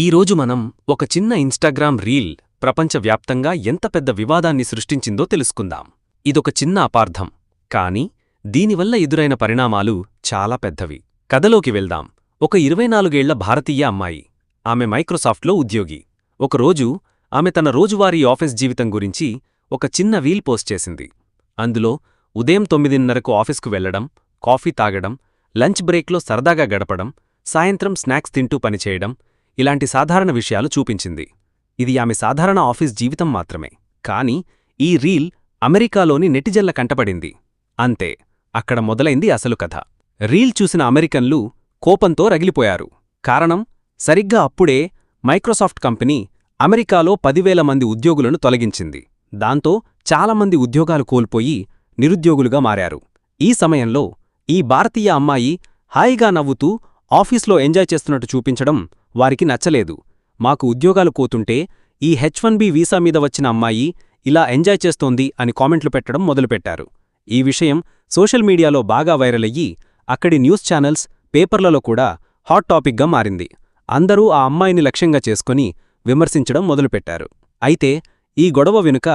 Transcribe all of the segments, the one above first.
ఈరోజు మనం ఒక చిన్న ఇన్స్టాగ్రామ్ రీల్ ప్రపంచవ్యాప్తంగా ఎంత పెద్ద వివాదాన్ని సృష్టించిందో తెలుసుకుందాం. ఇదొక చిన్న అపార్థం, కానీ దీనివల్ల ఎదురైన పరిణామాలు చాలా పెద్దవి. కథలోకి వెళ్దాం. ఒక 24 ఏళ్ల భారతీయ అమ్మాయి. ఆమె మైక్రోసాఫ్ట్లో ఉద్యోగి. ఒకరోజు ఆమె తన రోజువారీ ఆఫీస్ జీవితం గురించి ఒక చిన్న రీల్ పోస్ట్ చేసింది. అందులో ఉదయం 9:30కు ఆఫీస్కు వెళ్లడం, కాఫీ తాగడం, లంచ్ బ్రేక్లో సరదాగా గడపడం, సాయంత్రం స్నాక్స్ తింటూ పనిచేయడం, ఇలాంటి సాధారణ విషయాలు చూపించింది. ఇది ఆమె సాధారణ ఆఫీస్ జీవితం మాత్రమే. కాని ఈ రీల్ అమెరికాలోని నెటిజన్ల కంటపడింది. అంతే, అక్కడ మొదలైంది అసలు కథ. రీల్ చూసిన అమెరికన్లు కోపంతో రగిలిపోయారు. కారణం, సరిగ్గా అప్పుడే మైక్రోసాఫ్ట్ కంపెనీ అమెరికాలో 10,000 మంది ఉద్యోగులను తొలగించింది. దాంతో చాలామంది ఉద్యోగాలు కోల్పోయి నిరుద్యోగులుగా మారారు. ఈ సమయంలో ఈ భారతీయ అమ్మాయి హాయిగా నవ్వుతూ ఆఫీస్లో ఎంజాయ్ చేస్తున్నట్టు చూపించడం వారికి నచ్చలేదు. మాకు ఉద్యోగాలు కోతుంటే ఈ H1B వీసా మీద వచ్చిన అమ్మాయి ఇలా ఎంజాయ్ చేస్తోంది అని కామెంట్లు పెట్టడం మొదలుపెట్టారు. ఈ విషయం సోషల్ మీడియాలో బాగా వైరల్ అయ్యి అక్కడి న్యూస్ ఛానల్స్, పేపర్లలో కూడా హాట్ టాపిక్గా మారింది. అందరూ ఆ అమ్మాయిని లక్ష్యంగా చేసుకుని విమర్శించడం మొదలుపెట్టారు. అయితే ఈ గొడవ వెనుక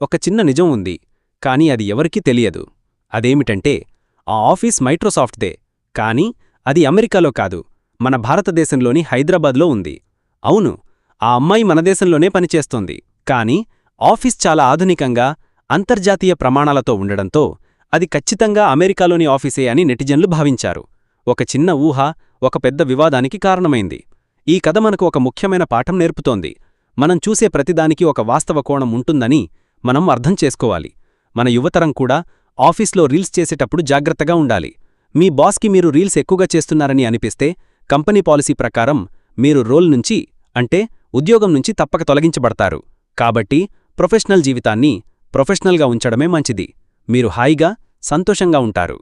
ఒక చిన్న నిజం ఉంది, కానీ అది ఎవరికీ తెలియదు. అదేమిటంటే, ఆ ఆఫీస్ మైక్రోసాఫ్ట్దే, కానీ అది అమెరికాలో కాదు, మన భారతదేశంలోని హైదరాబాద్లో ఉంది. అవును, ఆ అమ్మాయి మన దేశంలోనే పనిచేస్తోంది. కానీ ఆఫీస్ చాలా ఆధునికంగా, అంతర్జాతీయ ప్రమాణాలతో ఉండడంతో అది ఖచ్చితంగా అమెరికాలోని ఆఫీసే అని నెటిజన్లు భావించారు. ఒక చిన్న ఊహ ఒక పెద్ద వివాదానికి కారణమైంది. ఈ కథ మనకు ఒక ముఖ్యమైన పాఠం నేర్పుతోంది. మనం చూసే ప్రతిదానికి ఒక వాస్తవ కోణం ఉంటుందని మనం అర్థం చేసుకోవాలి. మన యువతరం కూడా ఆఫీస్లో రీల్స్ చేసేటప్పుడు జాగ్రత్తగా ఉండాలి. మీ బాస్కి మీరు రీల్స్ ఎక్కువగా చేస్తున్నారని అనిపిస్తే కంపెనీ పాలసీ ప్రకారం మీరు రోల్ నుంచి, అంటే ఉద్యోగం నుంచి తప్పక తొలగించబడతారు. కాబట్టి ప్రొఫెషనల్ జీవితాన్ని ప్రొఫెషనల్గా ఉంచడమే మంచిది. మీరు హాయిగా, సంతోషంగా ఉంటారు.